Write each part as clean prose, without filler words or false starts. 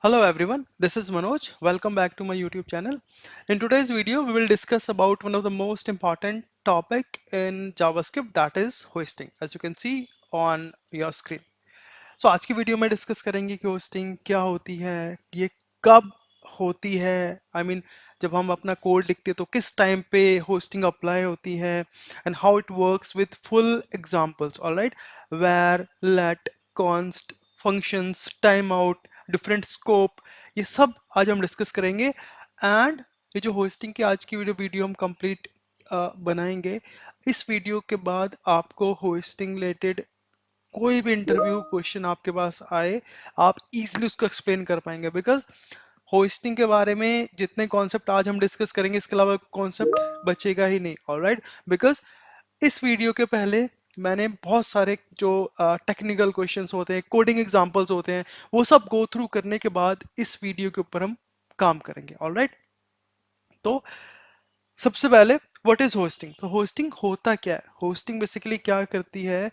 Hello everyone, this is Manoj. Welcome back to my YouTube channel. In today's video, we will discuss about one of the most important topic in JavaScript, that is hosting, as you can see on your screen. So आज की video में discuss करेंगे कि hosting क्या होती है, ये कब होती है, जब हम अपना कोड लिखते हैं तो किस टाइम पे होस्टिंग अप्लाई होती है, and how it works with full examples, alright, var, let, const, functions, timeout, different scope, ये सब आज हम डिस्कस करेंगे। एंड ये जो होस्टिंग की आज की वीडियो हम कंप्लीट बनाएंगे। इस वीडियो के बाद आपको होस्टिंग रिलेटेड कोई भी इंटरव्यू क्वेश्चन आपके पास आए, आप इजीली उसको एक्सप्लेन कर पाएंगे, बिकॉज होस्टिंग के बारे में जितने कॉन्सेप्ट आज हम डिस्कस करेंगे इसके अलावा कॉन्सेप्ट बचेगा ही नहीं, ऑलराइट। बिकॉज इस वीडियो के पहले मैंने बहुत सारे जो टेक्निकल क्वेश्चंस होते हैं, कोडिंग एग्जांपल्स होते हैं, वो सब गो थ्रू करने के बाद इस वीडियो के ऊपर हम काम करेंगे, ऑलराइट। तो सबसे पहले व्हाट इज होस्टिंग। तो होस्टिंग होता क्या है? होस्टिंग बेसिकली क्या करती है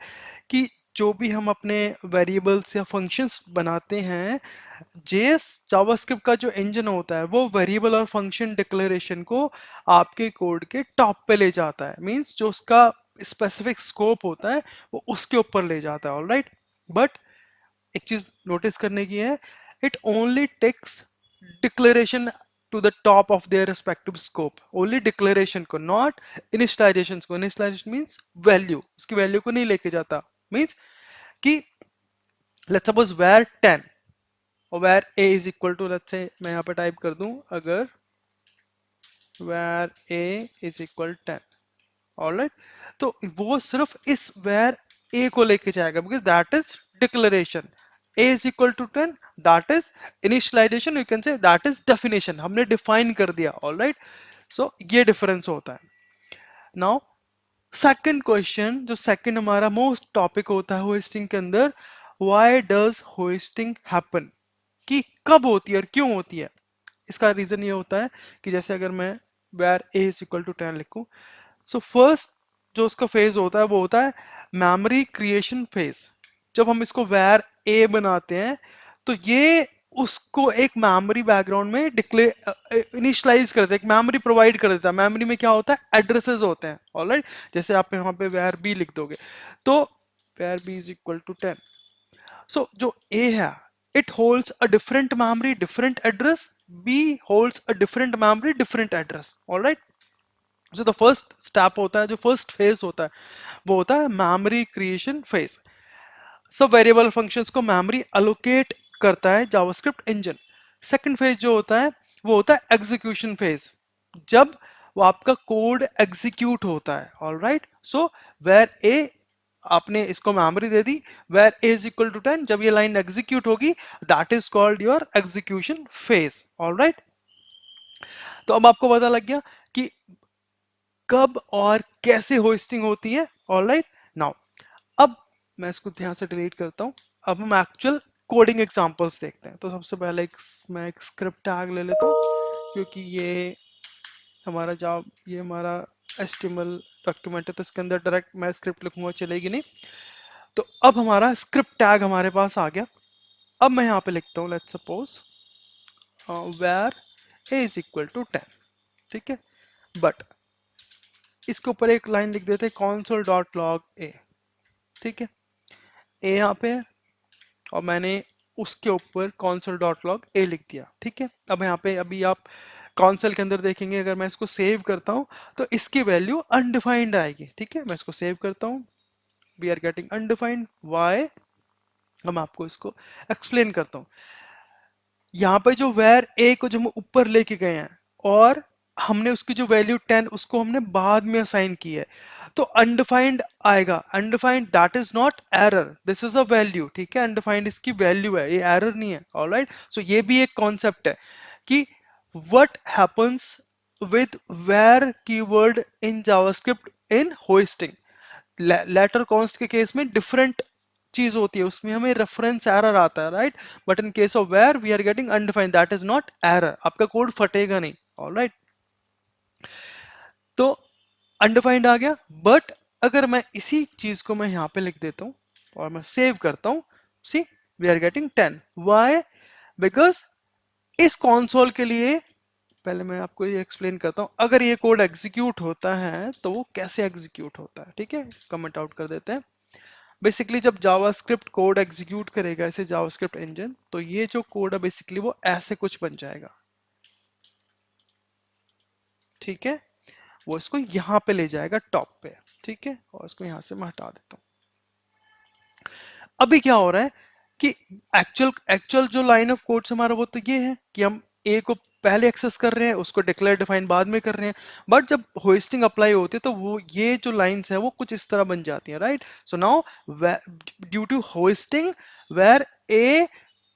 कि जो भी हम अपने वेरिएबल्स या फंक्शंस बनाते हैं, जेएस जावास्क्रिप्ट का जो इंजन होता है वो वेरिएबल और फंक्शन डिक्लेरेशन को आपके कोड के टॉप पे ले जाता है। मींस जो उसका स्पेसिफिक स्कोप होता है वो उसके ऊपर ले जाता है, ऑलराइट। बट एक चीज नोटिस करने की है, it only takes declaration to the top of their respective scope, only declaration को, नॉट इनिशियलाइजेशन को। इनिशियलाइजेशन मींस वैल्यू, उसकी वैल्यू को नहीं लेके जाता। मींस कि लेट्स सपोज वेर 10 और var a is equal to, let's say मैं यहाँ पे टाइप कर दूं, अगर var a is equal 10, alright, तो वो सिर्फ इस वेर a को लेके जाएगा, because that is declaration. a is equal to 10, that is initialization, you can say that is definition, हमने डिफाइन कर दिया, ऑलराइट। सो ये डिफरेंस होता है। नाउ सेकंड क्वेश्चन, जो सेकंड हमारा मोस्ट टॉपिक होता है होस्टिंग के अंदर, व्हाई डज होस्टिंग हैपन, कि कब होती है और क्यों होती है। इसका रीजन ये होता है कि जैसे अगर मैं var a is equal to 10 लिखूं, सो फर्स्ट जो उसका फेज होता है वो होता है मेमोरी क्रिएशन फेज। जब हम इसको वेर a बनाते हैं तो ये उसको एक मेमोरी बैकग्राउंड में डिक्लेयर इनिशियलाइज कर देता है, एक मेमोरी प्रोवाइड कर देता है। मेमोरी में क्या होता है, एड्रेसेस होते हैं, ऑलराइट। जैसे आप यहाँ पे वेर b लिख दोगे तो var b is equal to 10, so जो a है it holds a different memory different address, b holds a different memory different address, alright. जो द फर्स्ट स्टेप होता है, जो फर्स्ट फेज होता है, वो होता है मेमोरी क्रिएशन फेज। सब वेरिएबल फंक्शंस को मेमोरी अलोकेट करता है जावास्क्रिप्ट इंजन। सेकंड फेज जो होता है वो होता है एग्जीक्यूशन फेज, जब वो आपका कोड एग्जीक्यूट होता है, ऑलराइट। सो वेर ए, आपने इसको मेमोरी दे दी, var a is equal to 10, जब ये लाइन एग्जीक्यूट होगी that is called your execution phase, alright. तो अब आपको पता लग गया कि कब और कैसे होस्टिंग होती है, ऑलराइट। नाउ अब मैं इसको ध्यान से डिलीट करता हूं। अब हम एक्चुअल कोडिंग एग्जांपल्स देखते हैं। तो सबसे पहले मैं एक स्क्रिप्ट टैग ले लेता हूं, क्योंकि हमारा जॉब ये हमारा HTML डॉक्यूमेंट है, तो इसके अंदर डायरेक्ट मैं स्क्रिप्ट लिखूंगा चलेगी नहीं। तो अब हमारा स्क्रिप्ट टैग हमारे पास आ गया। अब मैं यहाँ पे लिखता हूँ, let's suppose var a is equal to 10, ठीक है। बट इसके ऊपर एक लाइन लिख देते हैं console डॉट लॉग ए, ठीक है। ए यहाँ पे है और मैंने उसके ऊपर console डॉट लॉग ए लिख दिया, ठीक है। अब यहाँ पे अभी आप console के अंदर देखेंगे, अगर मैं इसको सेव करता हूँ तो इसकी वैल्यू अनडिफाइंड आएगी, ठीक है। मैं इसको सेव करता हूँ, we are getting undefined, why, हम आपको इसको एक्सप्लेन करता हूँ। यहाँ पे जो वेर ए को जो हम ऊपर लेके गए हैं और हमने उसकी जो वैल्यू 10 उसको हमने बाद में असाइन की है, तो अनडिफाइंड आएगा। Undefined that is not error, this is a value, ठीक है। अनडिफाइंड इसकी वैल्यू है, ये एरर नहीं है, ऑलराइट। सो ये भी एक कॉन्सेप्ट है कि what happens with var keyword in JavaScript in hoisting. Let or const के केस में डिफरेंट चीज होती है, उसमें हमें रेफरेंस एरर आता है, right. But in case of var we are getting undefined, that is not error, आपका कोड फटेगा नहीं, ऑलराइट। तो अनडिफाइंड आ गया। बट अगर मैं इसी चीज को मैं यहाँ पे लिख देता हूँ और मैं सेव करता हूँ, see we are getting 10, why, because इस कंसोल के लिए पहले मैं आपको ये एक्सप्लेन करता हूं, अगर ये कोड एग्जीक्यूट होता है तो वो कैसे एग्जीक्यूट होता है, ठीक है, कमेंट आउट कर देते हैं। बेसिकली जब जावास्क्रिप्ट कोड एग्जीक्यूट करेगा ऐसे जावास्क्रिप्ट इंजन, तो ये जो कोड है बेसिकली वो ऐसे कुछ बन जाएगा, ठीक है। वो इसको यहां पे ले जाएगा टॉप पे, ठीक है, और इसको यहां से मैं हटा देता हूं। अभी क्या हो रहा है कि एक्चुअल एक्चुअल जो लाइन ऑफ कोड्स हमारा वो तो ये है कि हम ए को पहले एक्सेस कर रहे हैं, उसको डिक्लेयर डिफाइन बाद में कर रहे हैं। बट जब होस्टिंग अप्लाई होती है तो वो ये जो लाइंस है वो कुछ इस तरह बन जाती हैं, right. So now due to hoisting var a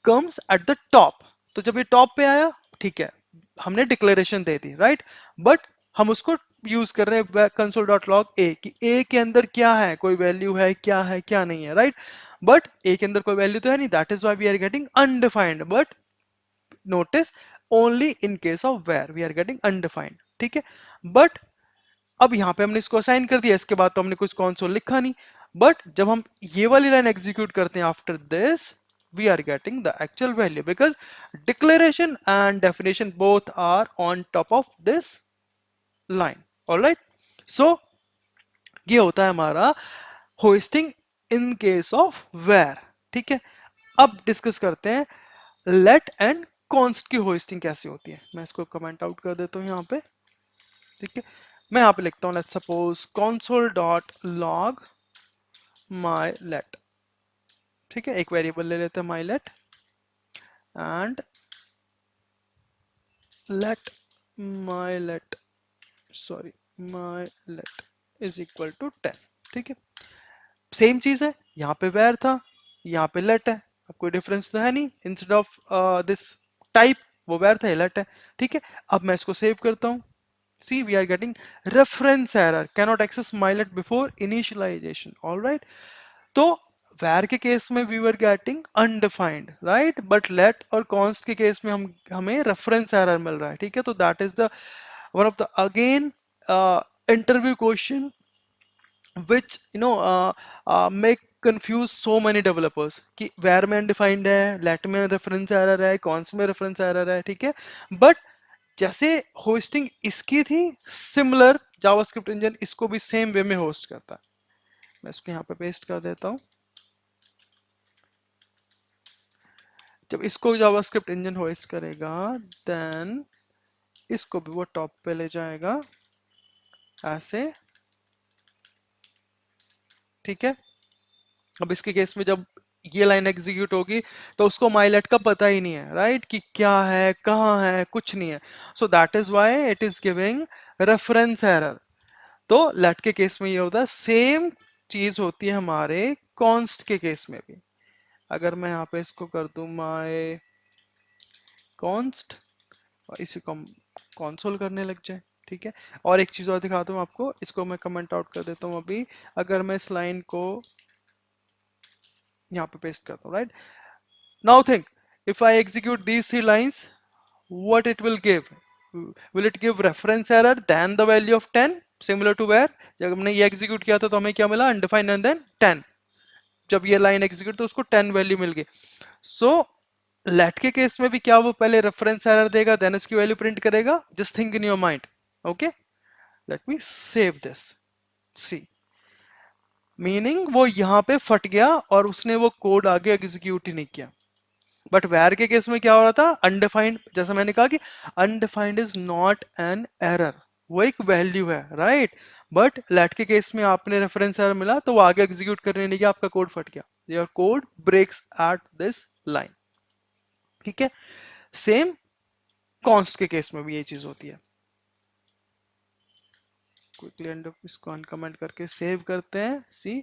comes at the top, तो जब ये टॉप पे आया, ठीक है, हमने डिक्लेरेशन दे दी, राइट। बट हम उसको यूज कर रहे हैं कंसोल डॉट लॉग ए कि ए के अंदर क्या है, कोई वैल्यू है क्या नहीं है, राइट। बट ए के अंदर कोई वैल्यू तो है नहीं, that is why we are getting undefined. But notice only in case of var we are getting undefined, ठीक है। बट अब यहां पे हमने इसको असाइन कर दिया, इसके बाद तो हमने कुछ कंसोल लिखा नहीं। बट जब हम ये वाली लाइन एग्जीक्यूट करते हैं after this, we are getting the actual value because declaration and definition both are on top of this line, all right। So ये होता है हमारा hoisting in case of var, ठीक है। अब डिस्कस करते हैं लेट एंड कॉन्स्ट की होस्टिंग कैसे होती है। मैं इसको कमेंट आउट कर देता हूं यहाँ पे, ठीक है। मैं यहाँ पे लिखता हूँ let's suppose console dot log my let, ठीक है, एक वेरिएबल ले लेते हैं my let and let my let sorry my let is equal to 10, ठीक है। सेम चीज है, यहाँ पे where था, यहाँ पे let है, अब कोई डिफरेंस तो है नहीं, इंस्टेड ऑफ दिस टाइप वो where था, ये let है, ठीक है। अब मैं इसको सेव करता हूँ। See, we are getting reference error, cannot access mylet before initialization, all right। तो where के केस में we were getting undefined, right, but let और const के केस में हमें reference error मिल रहा है, ठीक है। तो that is the one of the again interview question which make confuse so many developers कि where में undefined है, let में reference error है, const में reference error है, ठीक है। but जैसे होस्टिंग इसकी थी सिमिलर, जावास्क्रिप्ट इंजन इसको भी सेम वे में होस्ट करता है। मैं इसको यहाँ पे पेस्ट कर देता हूँ। जब इसको जावास्क्रिप्ट इंजन होस्ट करेगा देन इसको भी वो टॉप पे ले जाएगा ऐसे, ठीक है। अब इसके केस में जब ये लाइन एग्जीक्यूट होगी तो उसको माइलेट का पता ही नहीं है, राइट, कि क्या है कहाँ है, कुछ नहीं है। So that is why it is giving reference error. तो लेट के केस में ये होता है, सेम चीज होती है हमारे कॉन्स्ट के केस में भी। अगर मैं यहाँ पे इसको कर दूं माय कॉन्स्ट और इसी को कॉन्सोल करने लग जाए, ठीक है। और एक चीज और दिखाता हूँ आपको, इसको मैं कमेंट आउट कर देता हूँ अभी। अगर मैं इस लाइन को यहाँ पे पेस्ट करता हूँ, right. Now think if I execute these three lines, what it will give, will it give reference error than the value of 10 similar to where जब हमने ये एग्जीक्यूट किया था तो हमें क्या मिला, undefined and then 10। जब ये लाइन एग्जीक्यूट तो उसको 10 वैल्यू मिल गई। सो लेट के केस में भी क्या वो पहले रेफरेंस एरर देगा देन इसकी वैल्यू प्रिंट करेगा, just think in your mind. Okay, let me save this. See meaning वो यहां पे फट गया और उसने वो कोड आगे एग्जीक्यूट ही नहीं किया। बट वेयर के केस में क्या हो रहा था, अनडिफाइंड, जैसा मैंने कहा कि undefined is not an error, वो एक वैल्यू है, राइट। बट लेट के केस में आपने रेफरेंस एरर मिला तो वो आगे एग्जीक्यूट करने नहीं गया, आपका कोड फट गया, your code breaks at this line, ठीक है। सेम कॉन्स्ट के केस में भी ये चीज होती है। क्विकली एंड इसको अनकमेंट करके सेव करते हैं। See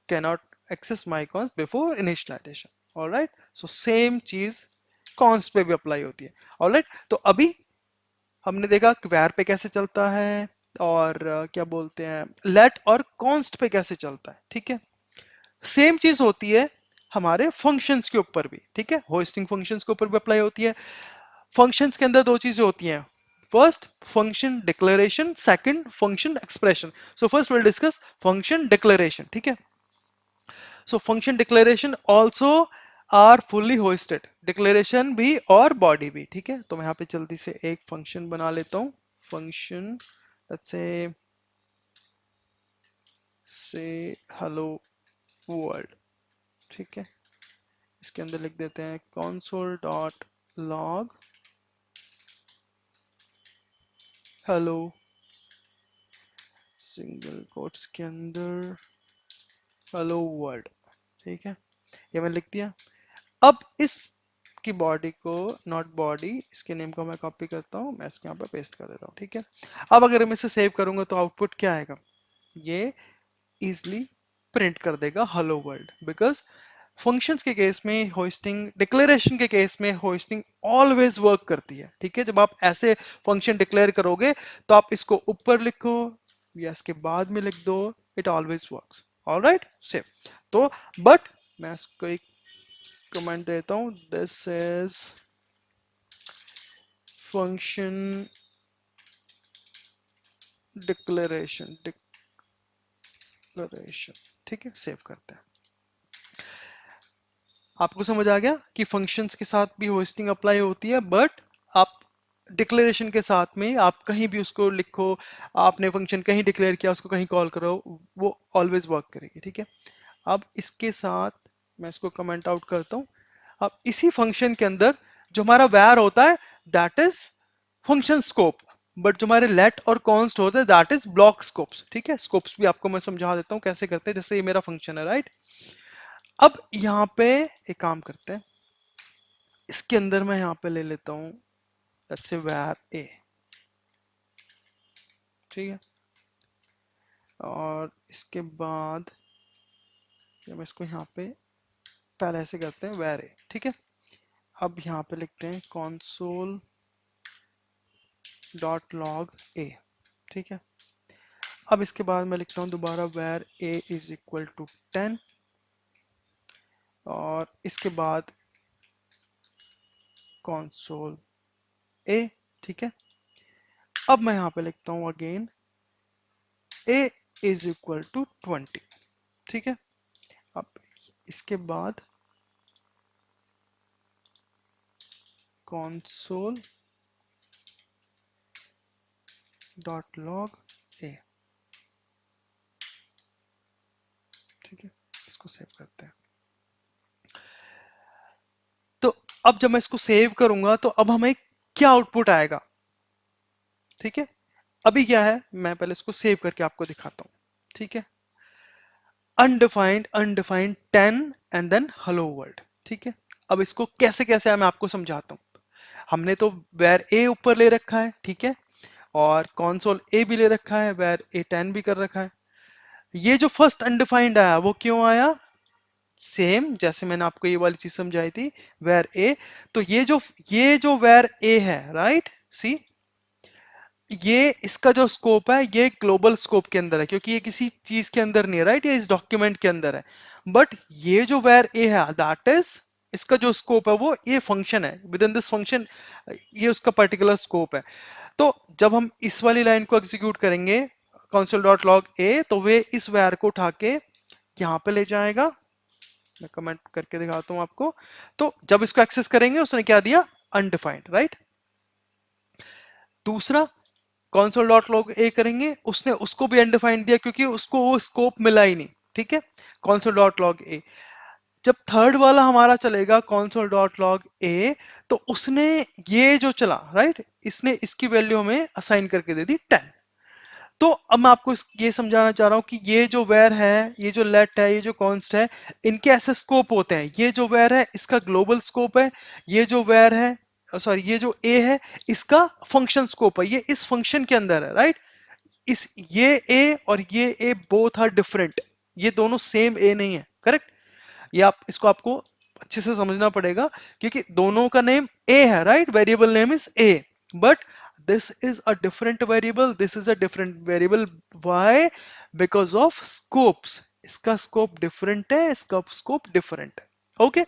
cannot access my const before initialization, alright. So same चीज कॉन्स्ट पे भी अप्लाई होती है, ऑलराइट। तो अभी हमने देखा क्वेर पे कैसे चलता है और क्या बोलते हैं लेट और कॉन्स्ट पे कैसे चलता है, ठीक है। सेम चीज होती है हमारे फंक्शंस के ऊपर भी, ठीक है, होस्टिंग फंक्शंस के ऊपर भी अप्लाई होती है। फंक्शंस के अंदर दो चीजें होती हैं, first function declaration, second function expression. So first will discuss function declaration, ठीक है। So function declaration also are fully hoisted, declaration भी और बॉडी भी, ठीक है। तो मैं यहाँ पे जल्दी से एक फंक्शन बना लेता हूँ, function let's say hello world, ठीक है। इसके अंदर लिख देते हैं console dot log hello, single quotes के अंदर हेलो वर्ल्ड, ठीक है। ये मैंने लिख दिया। अब इस की बॉडी को, नॉट बॉडी, इसके नेम को मैं कॉपी करता हूँ, मैं इसके यहाँ पे पेस्ट कर देता हूँ, ठीक है। अब अगर मैं इसे सेव करूंगा तो आउटपुट क्या आएगा, ये इजिली प्रिंट कर देगा हेलो वर्ल्ड, बिकॉज फंक्शंस के केस में होस्टिंग, डिक्लेरेशन के केस में होस्टिंग ऑलवेज वर्क करती है, ठीक है। जब आप ऐसे फंक्शन डिक्लेयर करोगे तो आप इसको ऊपर लिखो या इसके बाद में लिख दो, it always works, alright save. तो बट मैं इसको एक कमेंट देता हूं, this is function declaration, declaration, ठीक है। सेव करते हैं। आपको समझ आ गया कि फंक्शंस के साथ भी होस्टिंग अप्लाई होती है, बट आप डिक्लेरेशन के साथ में आप कहीं भी उसको लिखो, आपने फंक्शन कहीं डिक्लेयर किया, उसको कहीं कॉल करो, वो ऑलवेज वर्क करेगी, ठीक है। अब इसके साथ मैं इसको कमेंट आउट करता हूं। अब इसी फंक्शन के अंदर जो हमारा वैर होता है that is function scope, but जो हमारे लेट और कॉन्स्ट होते हैं दैट इज ब्लॉक स्कोप्स, ठीक है। स्कोप्स भी आपको मैं समझा देता हूं कैसे करते हैं, जैसे ये मेरा फंक्शन है, राइट। अब यहाँ पे एक काम करते हैं, इसके अंदर मैं यहाँ पे ले लेता हूँ अच्छे वैर ए, ठीक है। और इसके बाद हम इसको यहाँ पे पहले ऐसे करते हैं वैर ए, ठीक है। अब यहाँ पे लिखते हैं console डॉट लॉग ए, ठीक है। अब इसके बाद मैं लिखता हूँ दोबारा where a is equal to 10, और इसके बाद console a, ठीक है। अब मैं यहाँ पे लिखता हूँ again a is equal to 20, ठीक है। अब इसके बाद console डॉट लॉग ए, ठीक है। इसको सेव करते हैं। तो अब जब मैं इसको सेव करूंगा तो अब हमें क्या आउटपुट आएगा, ठीक है। अभी क्या है, मैं पहले इसको सेव करके आपको दिखाता हूं, ठीक है। Undefined undefined 10 and then hello world, ठीक है। अब इसको कैसे कैसे है मैं आपको समझाता हूं। हमने तो वेर ए ऊपर ले रखा है, ठीक है, और कॉन्सोल ए भी ले रखा है, वेर ए 10 भी कर रखा है। ये जो फर्स्ट अनडिफाइंड आया वो क्यों आया, सेम जैसे मैंने आपको ये वाली चीज समझाई थी, वेर ए। तो ये जो वेर ए है, राइट, सी, ये इसका जो स्कोप है ये ग्लोबल स्कोप के अंदर है, क्योंकि ये किसी चीज के अंदर नहीं है, राइट, ये इस डॉक्यूमेंट के अंदर है। बट ये जो वेर ए है दैट इज, इसका जो स्कोप है वो ये फंक्शन है, विद इन दिस फंक्शन ये उसका पर्टिकुलर स्कोप है। तो जब हम इस वाली लाइन को एग्जीक्यूट करेंगे console डॉट लॉग ए, तो वे इस वेर को उठा के यहाँ पे ले जाएगा। मैं कमेंट करके दिखाता हूं आपको। तो जब इसको एक्सेस करेंगे उसने क्या दिया, अनडिफाइंड, राइट। दूसरा console डॉट लॉग ए करेंगे, उसने उसको भी अनडिफाइंड दिया क्योंकि उसको वो स्कोप मिला ही नहीं, ठीक है, console डॉट लॉग ए। जब थर्ड वाला हमारा चलेगा console डॉट लॉग ए, तो उसने ये जो चला, राइट, इसने इसकी वैल्यू हमें असाइन करके दे दी 10। तो अब मैं आपको ये समझाना चाह रहा हूं कि ये जो वेर है, ये जो लेट है, ये जो कॉन्स्ट है, इनके ऐसे स्कोप होते हैं। ये जो वेर है इसका ग्लोबल स्कोप है, ये जो वेर है, सॉरी, ये जो ए है इसका फंक्शन स्कोप है, ये इस फंक्शन के अंदर है, राइट। इस ये ए और ये ए बोथ आर डिफरेंट, ये दोनों सेम ए नहीं है, करेक्ट। ये आप इसको आपको अच्छे से समझना पड़ेगा, क्योंकि दोनों का नेम ए है, right, variable name is a, but this is a different variable, this is a different variable, why, because of scopes, इसका स्कोप डिफरेंट है, इसका स्कोप डिफरेंट है, ओके।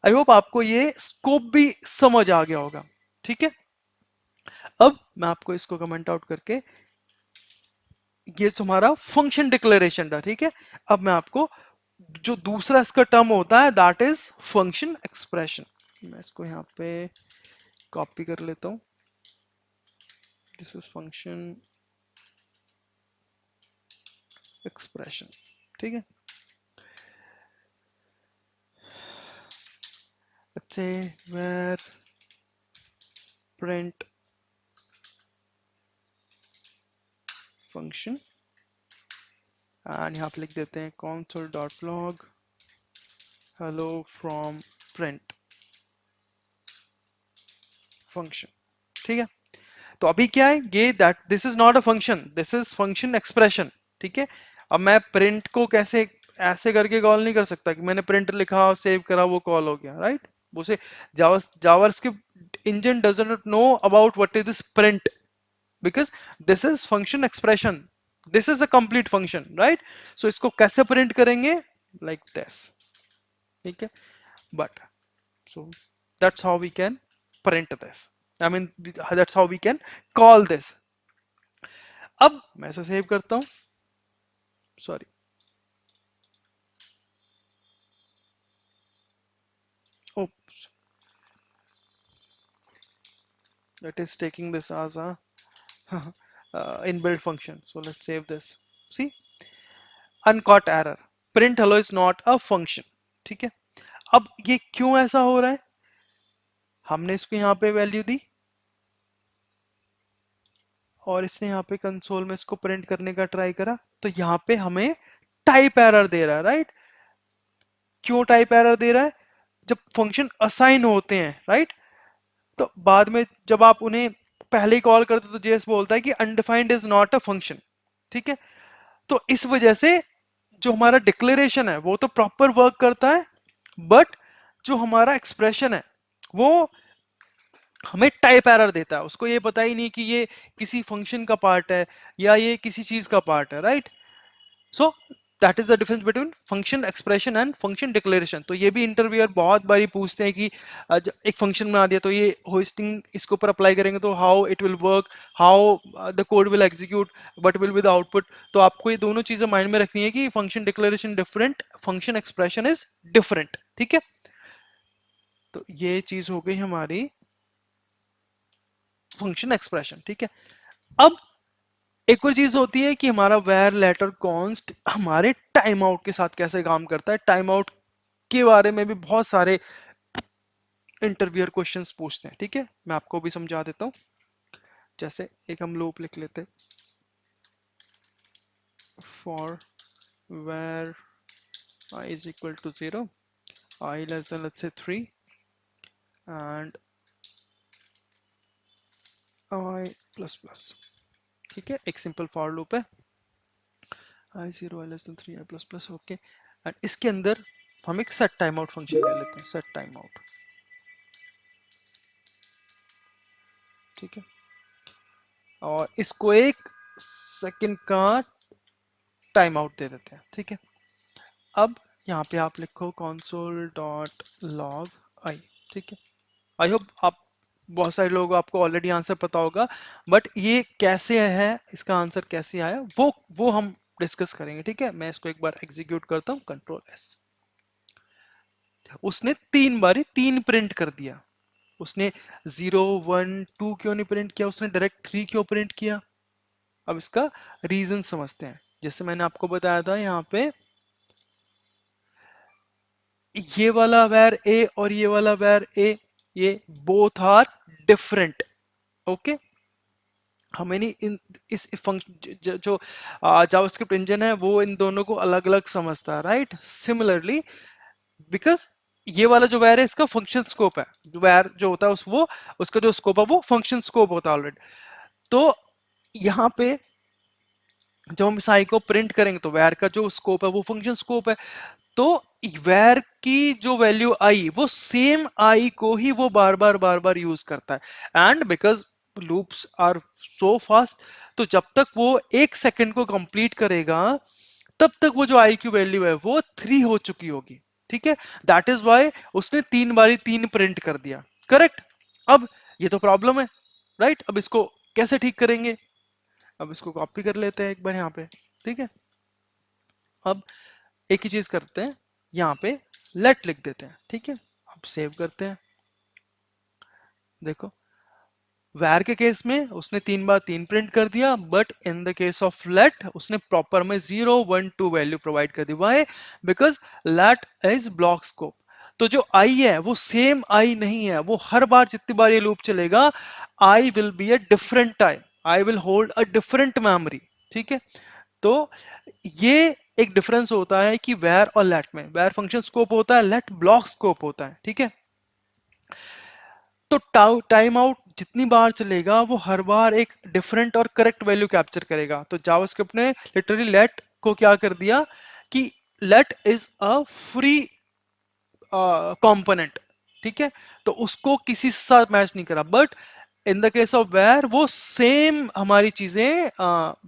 आई होप आपको ये स्कोप भी समझ आ गया होगा, ठीक है। अब मैं आपको इसको कमेंट आउट करके, ये तुम्हारा फंक्शन डिक्लेरेशन था, ठीक है। अब मैं आपको जो दूसरा इसका टर्म होता है दैट इज फंक्शन एक्सप्रेशन। मैं इसको यहाँ पे कॉपी कर लेता हूँ, दिस इज फंक्शन एक्सप्रेशन। ठीक है, let's say where print function and यहाँ पे लिख देते हैं console.log hello from print function। ठीक है, तो अभी क्या है ये, that this is not a function, this is function expression. ठीक है, अब मैं प्रिंट को कैसे ऐसे करके कॉल नहीं कर सकता कि मैंने प्रिंट लिखा सेव करा वो कॉल हो गया, राइट? उसे JavaScript engine doesn't know about what is this print, because this is function expression, this is a complete function, right? So इसको कैसे प्रिंट करेंगे, like this। ठीक है, but so that's how we can print this, I mean that's how we can call this। अब मैं इसे save करता हूं, sorry, oops, it is taking this as a inbuilt function, so let's save this। See, uncaught error, print hello is not a function। ठीक है, अब ये क्यों ऐसा हो रहा है, हमने इसको यहां पे वैल्यू दी और इसने यहाँ पे कंसोल में इसको प्रिंट करने का ट्राई करा, तो यहाँ पे हमें टाइप एरर दे रहा है, राइट? क्यों टाइप एरर दे रहा है, जब फंक्शन असाइन होते हैं, राइट, तो बाद में जब आप उन्हें पहले ही कॉल करते तो जेएस बोलता है कि undefined is not a function. ठीक है, तो इस वजह से जो हमारा डिक्लेरेशन है वो तो प्रॉपर वर्क करता है, बट जो हमारा एक्सप्रेशन है वो हमें टाइप एरर देता है, उसको ये पता ही नहीं कि ये किसी फंक्शन का पार्ट है या ये किसी चीज का पार्ट है, right? So that is the difference between function expression and function declaration. तो ये भी इंटरव्यूअर बहुत बारी पूछते हैं कि एक फंक्शन बना दिया तो ये होस्टिंग इसके ऊपर अप्लाई करेंगे तो how it will work, how the code will execute, what will be the output. तो आपको ये दोनों चीजें माइंड में रखनी है कि function declaration different, function expression is different. ठीक है, तो ये चीज हो गई हमारी फंक्शन एक्सप्रेशन। ठीक है, अब एक और चीज होती है कि हमारा वेर लेटर कॉन्स्ट हमारे टाइम आउट के साथ कैसे काम करता है। टाइम आउट के बारे में भी बहुत सारे इंटरव्यूअर क्वेश्चंस पूछते हैं। ठीक है, मैं आपको भी समझा देता हूं, जैसे एक हम लूप लिख लेते, for where I is equal to 0, I less than let's say 3 and I plus plus। ठीक है, एक सिंपल फॉर लूप है, I0 I less than 3 I plus plus। Okay, and इसके अंदर हम एक सेट टाइम आउट फंक्शन ले लेते हैं, सेट टाइम आउट। ठीक है, और इसको एक सेकंड का टाइम आउट दे देते हैं। ठीक है, अब यहाँ पे आप लिखो console.log i। ठीक है, आई होप आप बहुत सारे लोगों को आपको ऑलरेडी आंसर पता होगा, बट ये कैसे है, इसका आंसर कैसे आया वो हम डिस्कस करेंगे। ठीक है, मैं इसको एक बार एग्जीक्यूट करता हूँ, कंट्रोल एस। उसने 3 प्रिंट कर दिया, उसने 0 1 2 क्यों नहीं प्रिंट किया, उसने डायरेक्ट 3 क्यों प्रिंट किया। अब इसका रीजन समझते हैं। जैसे मैंने आपको बताया था यहाँ पे ये वाला वैर ए और ये वाला वैर ए, ये बोथ आर डिफरेंट। ओके, हमें नहीं इन इस फंक्शन जो जावास्क्रिप्ट इंजन है वो इन दोनों को अलग अलग समझता है, राइट? सिमिलरली बिकॉज ये वाला जो वैर है इसका फंक्शन स्कोप है, जो वैर जो होता है उस वो उसका जो स्कोप है वो फंक्शन स्कोप होता है ऑलरेडी। तो यहाँ पे जब हम इस आई को प्रिंट करेंगे तो वैर का जो स्कोप है वो फंक्शन स्कोप है, तो वैर की जो वैल्यू आई वो सेम आई को ही वो बार बार यूज करता है। And because loops are so fast, तो जब तक वो 1 सेकंड को कंप्लीट करेगा तब तक वो जो आई की वैल्यू है वो 3 हो चुकी होगी। ठीक है, दैट इज वाई उसने 3 प्रिंट कर दिया, करेक्ट? अब ये तो प्रॉब्लम है, राइट? अब इसको कैसे ठीक करेंगे, अब इसको कॉपी कर लेते हैं एक बार यहाँ पे। ठीक है, अब एक ही चीज करते हैं, यहाँ पे लेट लिख देते हैं, ठीक है। अब सेव करते हैं। देखो वैर के केस में उसने 3 बार 3 प्रिंट कर दिया, but in the case of let उसने प्रॉपर में 0 1 2 वैल्यू प्रोवाइड कर दी। Why? Because let is block scope. तो जो आई है वो सेम आई नहीं है, वो हर बार जितनी बार ये लूप चलेगा I will be a different I, I will hold a different memory, ठीक है। तो ये एक डिफरेंस होता है कि वेर और लेट में, वेर फंक्शन स्कोप होता है, लेट ब्लॉक स्कोप होता है, ठीक है। तो टाइम आउट जितनी बार चलेगा वो हर बार एक डिफरेंट और करेक्ट वैल्यू कैप्चर करेगा। तो जावास्क्रिप्ट ने लिटरली लेट को क्या कर दिया कि let is a free component, ठीक है। तो उसको किसी से साथ मैच नहीं करा, but in the case of where वो सेम हमारी चीजें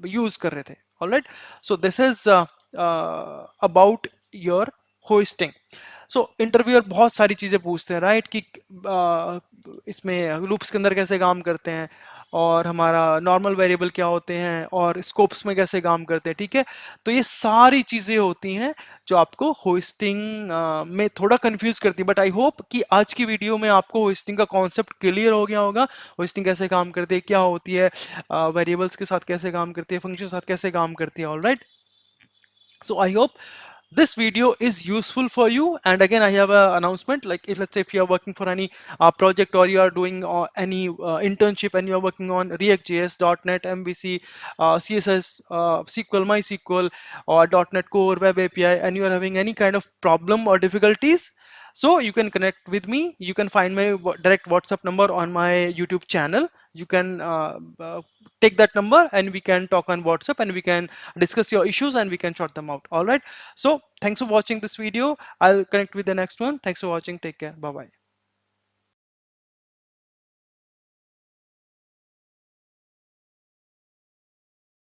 यूज कर रहे थे। Alright, so this is about your hosting. So interviewer बहुत सारी चीजें पूछते हैं, राइट, कि इसमें लूप्स के अंदर कैसे काम करते हैं, और हमारा नॉर्मल वेरिएबल क्या होते हैं, और स्कोप्स में कैसे काम करते हैं, ठीक है। तो ये सारी चीजें होती हैं जो आपको होस्टिंग में थोड़ा कंफ्यूज करती है, बट आई होप कि आज की वीडियो में आपको होस्टिंग का कॉन्सेप्ट क्लियर हो गया होगा। होस्टिंग कैसे काम करती है, क्या होती है, वेरिएबल्स के साथ कैसे काम करती है, फंक्शन के साथ कैसे काम करती है। All right, so I hope this video is useful for you. And again, I have an announcement, like if let's say if you are working for any project, or you are doing any internship and you are working on React.js, .NET, MVC, CSS, SQL, MySQL, or .NET Core, Web API, and you are having any kind of problem or difficulties, so you can connect with me. You can find my direct WhatsApp number on my YouTube channel. You can take that number and we can talk on WhatsApp, and we can discuss your issues and we can sort them out. All right, so thanks for watching this video. I'll connect with the next one. Thanks for watching. Take care. Bye bye.